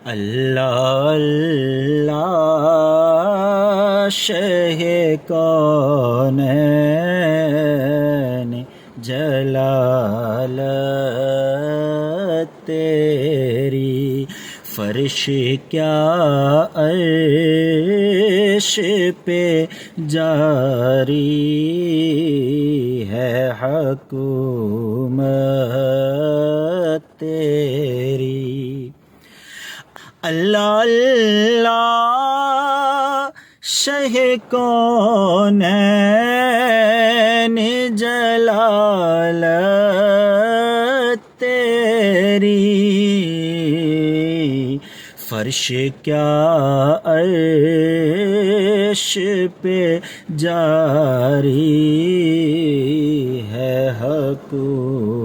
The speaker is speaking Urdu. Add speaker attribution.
Speaker 1: اللہ اللہ شہ کونین جلالت تیری، فرش کیا عرش پہ جاری ہے حکومت تیری۔ اللہ اللہ شہ کونین جلالت تیری، فرش کیا عرش پہ جاری ہے حکومت